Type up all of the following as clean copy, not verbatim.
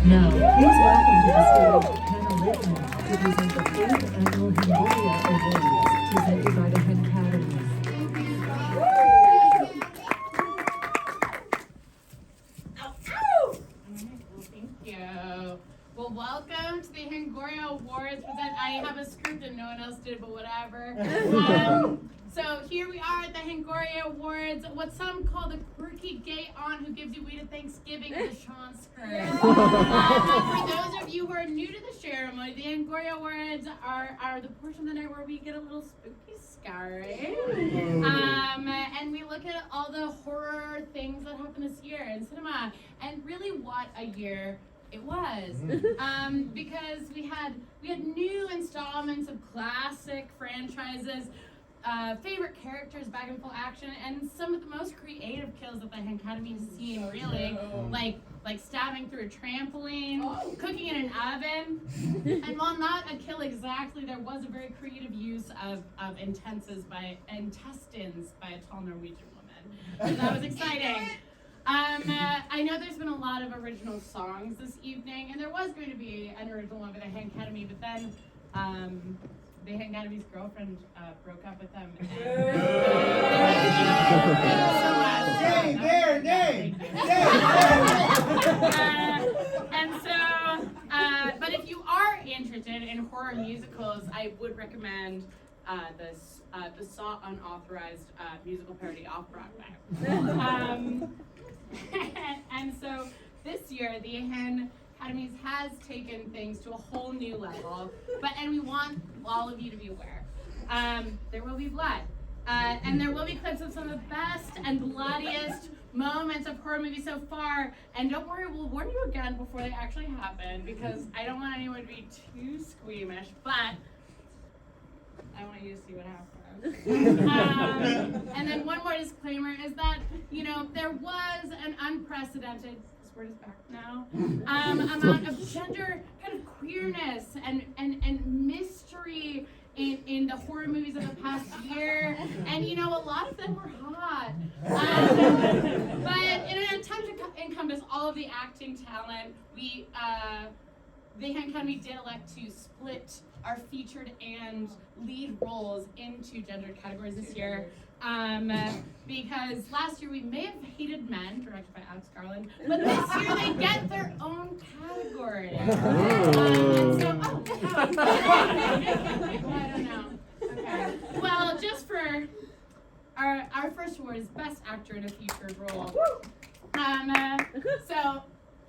Now, please welcome to the stage Hannah Whitman to present the 4th Annual Hangoria Awards, presented by the Hen Academies. Thank you. Well, welcome to the Hangoria Awards. I have a script and no one else did, but whatever. So here we are at the Hangoria Awards, what some call the quirky gay aunt who gives you way to Thanksgiving with a Sean skirt. For those of you who are new to the ceremony, the Hangoria Awards are the portion of the night where we get a little spooky scary. And we look at all the horror things that happened this year in cinema, and really what a year it was. Because we had new installments of classic franchises, favorite characters back in full action, and some of the most creative kills that the Academy has seen, really. Like stabbing through a trampoline, cooking in an oven. And while not a kill exactly, there was a very creative use of intestines by a tall Norwegian woman. So that was exciting. I know there's been a lot of original songs this evening, and there was going to be an original one by the Hank Academy, but then the Hank Academy's girlfriend broke up with them. But if you are interested in horror musicals, I would recommend the Saw Unauthorized musical parody off Broadway. And so this year, the Hen Academies has taken things to a whole new level, and we want all of you to be aware. There will be blood, and there will be clips of some of the best and bloodiest moments of horror movies so far. And don't worry, we'll warn you again before they actually happen, because I don't want anyone to be too squeamish, but I want you to see what happens. And then one more disclaimer is that, there was an unprecedented, this word is back now, amount of gender kind of queerness and mystery in the horror movies of the past year. And a lot of them were hot. But in an attempt to encompass all of the acting talent, the Hank Academy did elect to split our featured and lead roles into gendered categories this year. Because last year we may have hated men, directed by Alex Garland, but this year they get their own category. I don't know. Okay. Well, just for our first award is Best Actor in a Featured Role. So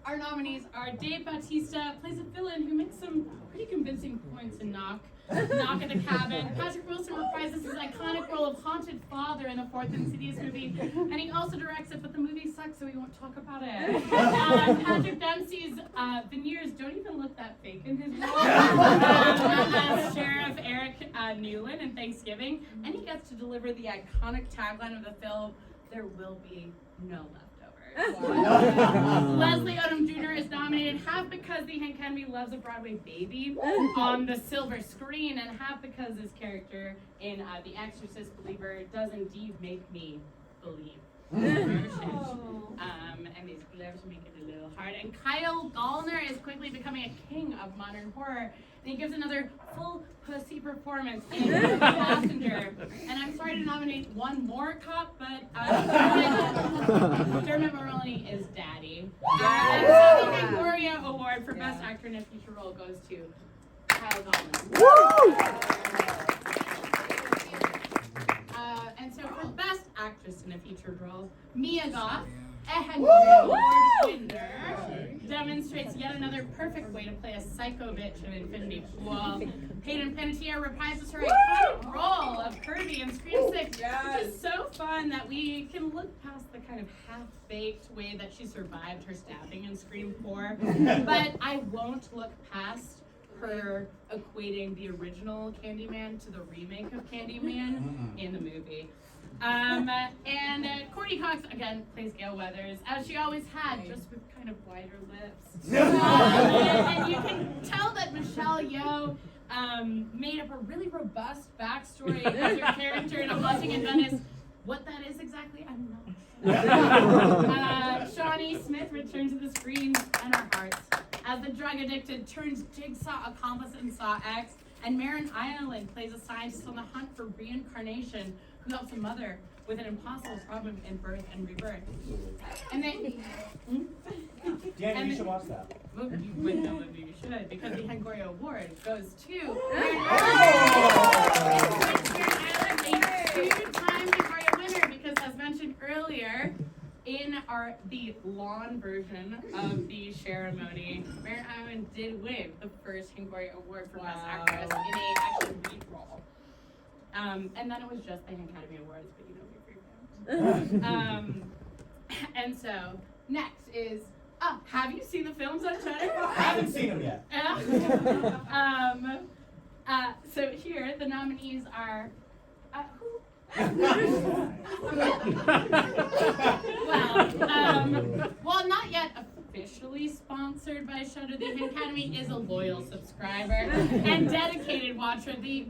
our nominees are Dave Bautista, plays a villain who makes some pretty convincing points in Knock at the Cabin. Patrick Wilson reprises his iconic role of haunted father in the 4th Insidious movie, and he also directs it, but the movie sucks, so we won't talk about it. Patrick Dempsey's veneers don't even look that fake in his role as Sheriff Eric Newland in Thanksgiving, and he gets to deliver the iconic tagline of the film, "There will be no leftovers." Leslie Odom Jr. is nominated half because the Hank Academy loves a Broadway baby on the silver screen, and half because his character in The Exorcist Believer does indeed make me believe. And these gloves make it a little hard. And Kyle Gallner is quickly becoming a king of modern horror. And he gives another full pussy performance in The Passenger. And I'm sorry to nominate one more cop, but Dermot Mulroney is daddy. And so the Hangoria Award for Best Actor in a Feature Role goes to Kyle Gallner. And so for Best Actress in a Featured Role, Mia Goth, a Hangoria Award winner, demonstrates yet another perfect way to play a psycho bitch in Infinity Pool. Hayden Panettiere reprises her iconic role of Kirby in Scream 6, which is so fun that we can look past the kind of half-baked way that she survived her stabbing in Scream 4. But I won't look past her equating the original Candyman to the remake of Candyman in the movie. And Courtney Cox, again, plays Gail Weathers, as she always had, just with kind of wider lips. And you can tell that Michelle Yeoh made up a really robust backstory of her character in A Haunting in Venice. What that is exactly, I'm not sure. Shawnee Smith returned to the screen and our hearts. as the drug-addicted turns Jigsaw accomplice in Saw X, and Marin Ireland plays a scientist on the hunt for reincarnation who helps a mother with an impossible problem in birth and rebirth. And then, Danny, you should watch that. well, you would know that you should, because the Hangoria Award goes to Marin Ireland, a two-time Hangoria winner, because as mentioned earlier, in the lawn version of the ceremony, Marin Ireland did win the first Hangoria Award for Best Actress in a actual lead role. And then it was just the Academy Awards, but you know we prevailed. And so next is, have you seen the films on Shutter? I haven't seen them yet. So here the nominees are. While not yet officially sponsored by Shudder, the Academy is a loyal subscriber and dedicated watcher of the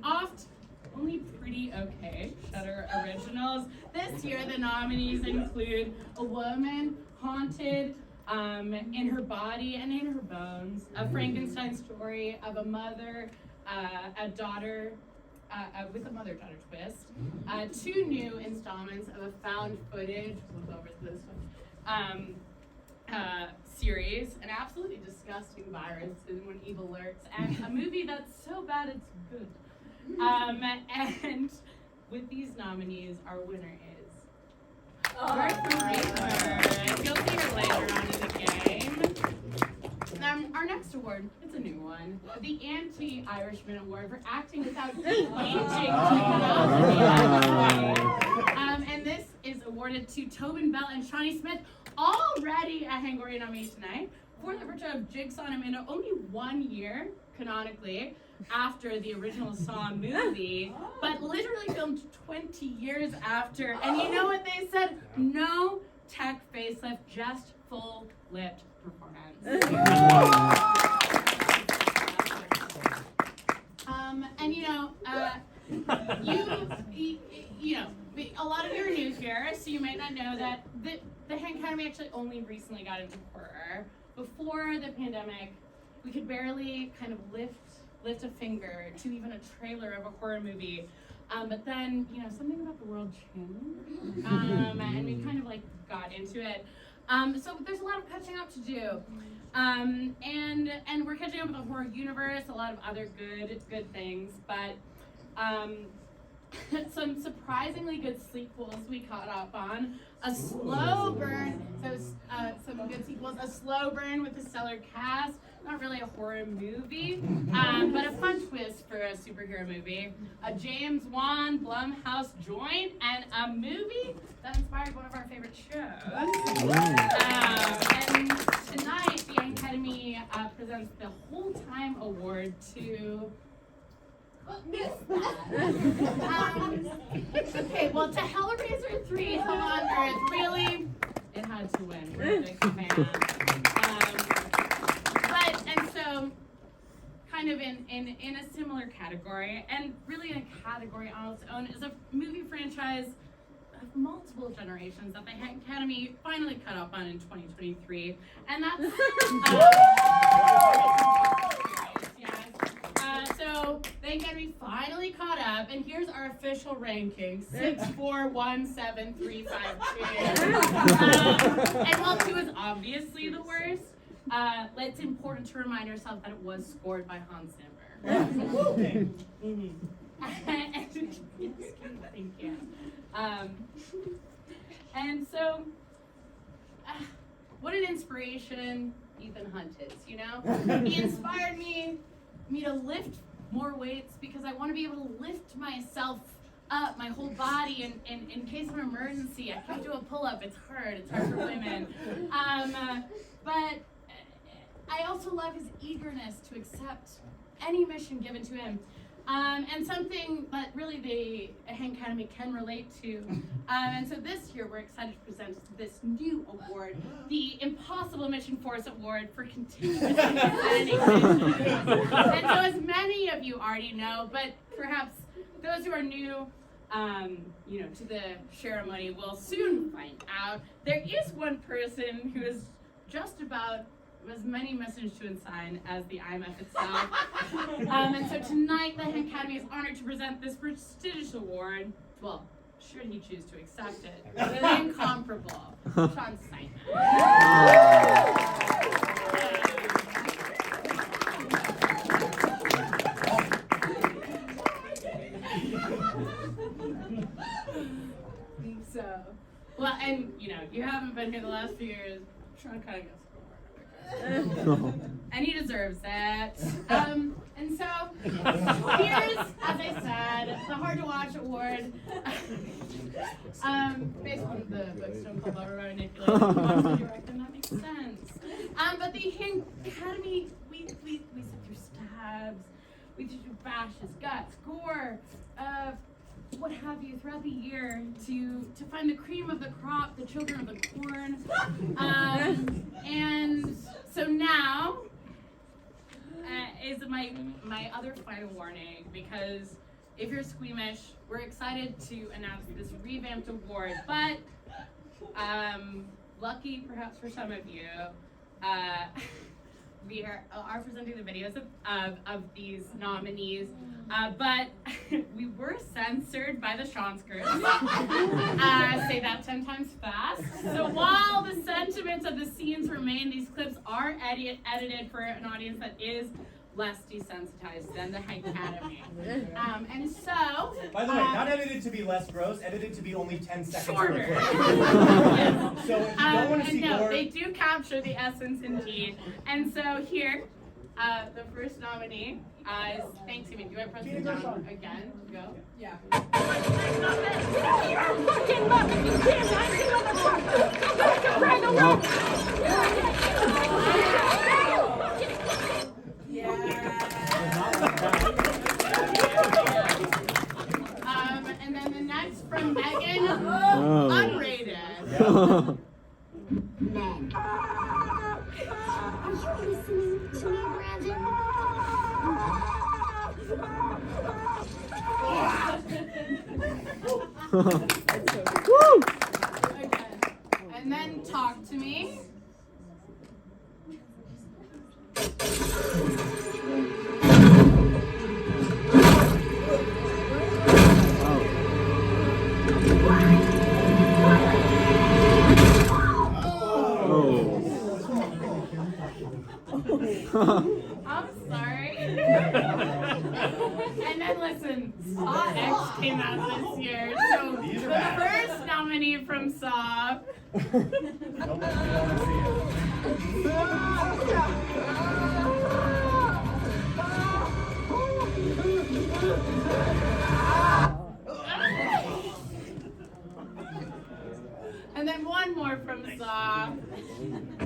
only pretty okay Shudder originals. This year, the nominees include A Woman Haunted in Her Body and in Her Bones, A Frankenstein Story of a Mother, a Daughter, with a mother-daughter twist, two new installments of a found footage, we'll go over this one, series, an absolutely disgusting virus when evil lurks, and a movie that's so bad it's good. And with these nominees, our winner is You'll see her later on in the game. Our next award, it's a new one, the Anti-Irishman Award for acting without de-aging technology. And this is awarded to Tobin Bell and Shawnee Smith, already a Hangoria nominee tonight, for the portrayal of Jigsaw and Amanda only 1 year, canonically, after the original Saw movie, but literally filmed 20 years after. And you know what they said? No tech facelift, just full-lipped performance. And you know, a lot of you are new here, so you might not know that the Academy actually only recently got into horror. Before the pandemic, we could barely kind of lift a finger to even a trailer of a horror movie. But then, something about the world changed, and we kind of got into it. So there's a lot of catching up to do. And we're catching up with the horror universe, a lot of other good things, but some surprisingly good sequels we caught up on. A slow burn, some good sequels. A slow burn with a stellar cast. Not really a horror movie, but a fun twist for a superhero movie. A James Wan Blumhouse joint, and a movie that inspired one of our favorite shows. And tonight, the Academy presents the Whole Time Award to. Missed that. Okay, well, to Hellraiser 3, Hell on Earth, really, it had to win. We're a big fan. And so, kind of in a similar category, and really in a category on its own, is a movie franchise of multiple generations that the Academy finally caught up on in 2023, and that's so the Academy finally caught up, and here's our official ranking: 6, 4, 1, 7, 3, 5, 2. And while 2 is obviously the worst, it's important to remind ourselves that it was scored by Hans Zimmer. Thank you. And so, what an inspiration Ethan Hunt is, He inspired me to lift more weights because I want to be able to lift myself up, my whole body, in case of an emergency. I can't do a pull-up, it's hard for women. But I also love his eagerness to accept any mission given to him. And something that really the Academy can relate to. And so this year we're excited to present this new award, the Impossible Mission Force Award for continuous insanity. And so as many of you already know, but perhaps those who are new to the ceremony will soon find out, there is one person who is just about as many messages to assign as the IMF itself. And so tonight, the Academy is honored to present this prestigious award. Well, should he choose to accept it, the incomparable Sean So, well, and you know, you haven't been here the last few years. Sean kind of gets and he deserves it. And so here's, as I said, the Hard to Watch Award. Based on the book Stone Cold Lover by Manipulated, that makes sense. But the Academy, we sit through stabs, we sit through bashes, guts, gore, what have you throughout the year to find the cream of the crop, the children of the corn. And so now is my other final warning, because if you're squeamish, we're excited to announce this revamped award, but lucky perhaps for some of you, we are presenting the videos of these nominees, but we were censored by the Schonskers. Say that 10 times fast. So while the sentiments of the scenes remain, these clips are edited for an audience that is less desensitized than the Academy. And so... By the way, not edited to be less gross, edited to be only 10 seconds shorter. per clip. Yes. So if you don't want to see no, more... they do capture the essence indeed. And so here, the first nominee is... Thanks, Amy. Do I press the down again? Go? Yeah. And then the next from Megan, unrated. Meg, are you listening to me, Brandon? Okay. And then talk to me. I'm sorry. And then listen, Saw X came out this year, so the first nominee from Saw. And then one more from Saw.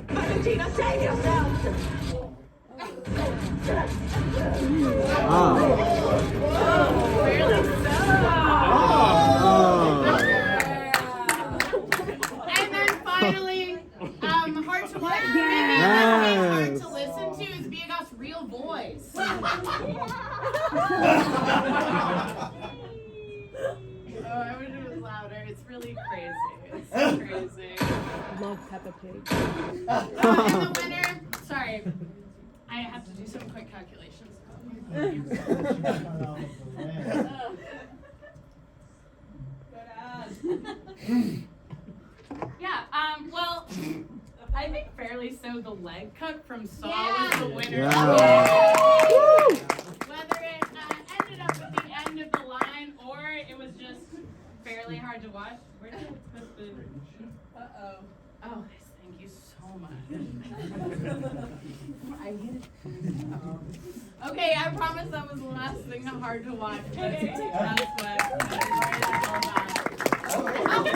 Valentina, save yourself! Really so. And then finally, hard to watch. Maybe hard to listen to is Biagos's real voice. Oh, I wish it was louder. It's really crazy. It's so crazy. Love Peppa Pig. And the winner, sorry, I have to do some quick calculations. Yeah, well, I think fairly so the leg cut from Saw was the winner. Whether it ended up at the end of the line or it was just fairly hard to watch. Where did I put the... Uh-oh. Oh, thank you so much. I hit it. Okay, I promise that was the last thing hard to watch. Okay, that's what it's all about.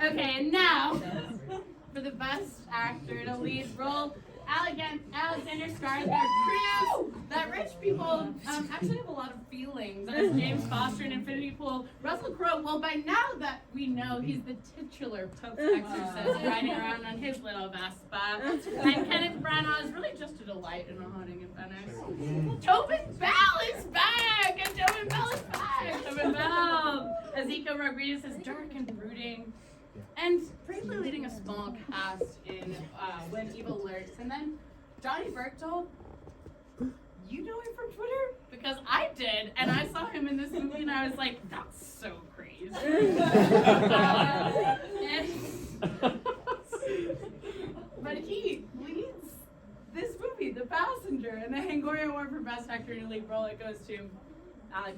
Okay, and now for the best actor in a lead role, Alexander Skarsgård proves that rich people actually have a lot of feelings. As James Foster in Infinity Pool, Russell Crowe, well, by now that we know he's the titular Pope's exorcist riding around on his little Vespa. And Kenneth Branagh is really just a delight in a haunting in Venice. Tobin Bell is back! And Tobin Bell is back! Tobin Bell! Ezekiel Rodriguez is dark and brooding. And briefly leading a small cast in When Evil Lurks. And then Johnny Berchtold, you know him from Twitter? Because I did, and I saw him in this movie and I was like, that's so crazy. But he leads this movie, The Passenger, and the Hangoria Award for Best Actor in a Lead Role, it goes to Alex.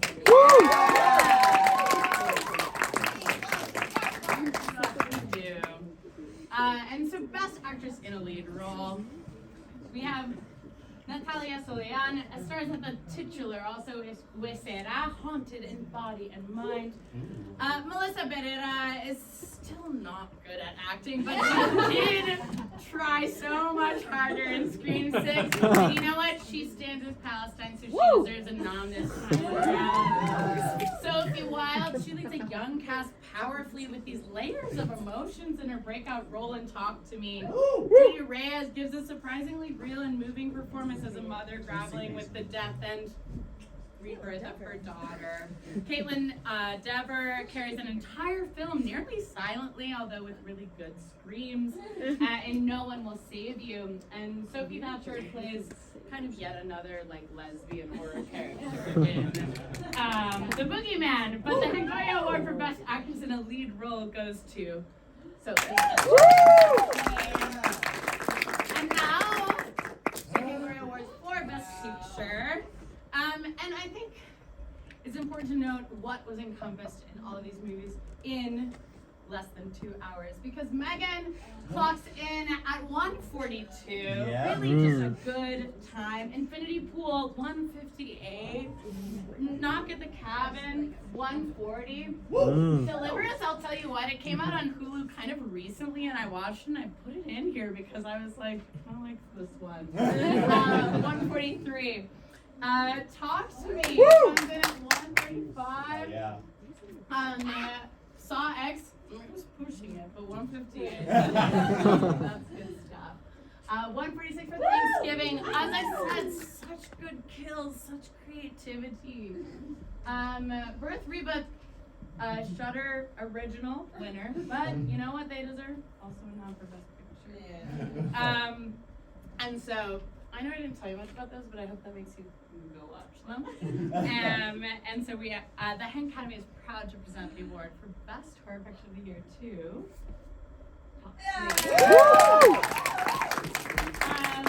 And so Best Actress in a Lead Role, we have Natalia Solian stars as the titular, also is Huesera, haunted in body and mind. Melissa Barrera is still not good at acting, but she did try so much harder in Scream 6. And you know what? She stands with Palestine, so she deserves a nom this time around. Sophie Wilde, she leads a young cast powerfully with these layers of emotions in her breakout role in Talk to Me. Dee Reyes gives a surprisingly real and moving performance as a mother grappling with the death and rebirth of her daughter. Caitlin Dever carries an entire film nearly silently, although with really good screams, and No One Will Save You. And Sophie Thatcher plays kind of yet another like lesbian horror character in The Boogeyman. But the Hangoria Award for Best Actress in a Lead Role goes to Sophie Thatcher. And now the Hangoria Awards for Best Picture. And I think it's important to note what was encompassed in all of these movies in less than 2 hours, because Megan clocks in at 1:42. Yeah. Really just a good time. Infinity Pool 1:58. Knock at the Cabin 1:40. Deliverance, I'll tell you what, it came out on Hulu kind of recently, and I watched it and I put it in here because I was like, I like this one. 1:43. Talk to Me comes in at 1:35. Yeah. Saw X, I was pushing it, but 1:58. That's good stuff. 1:46 for Thanksgiving. As I said, such good kills, such creativity. Birth Reboot, Shudder original winner, but you know what they deserve? Also a nom for Best Picture. And so I know I didn't tell you much about those, but I hope that makes you go watch them. And so we, the Hank Academy is proud to present the award for Best Horror Picture of the Year to and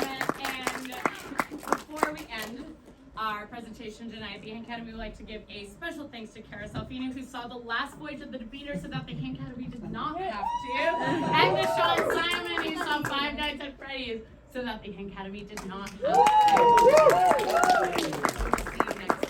before we end our presentation tonight, the Hank Academy would like to give a special thanks to Cara Salfino, who saw the last voyage of the Debater so that the Hank Academy did not have to, and to Sean Simon, who saw Five Nights at Freddy's so that the Hank Academy did not have to. See you next time.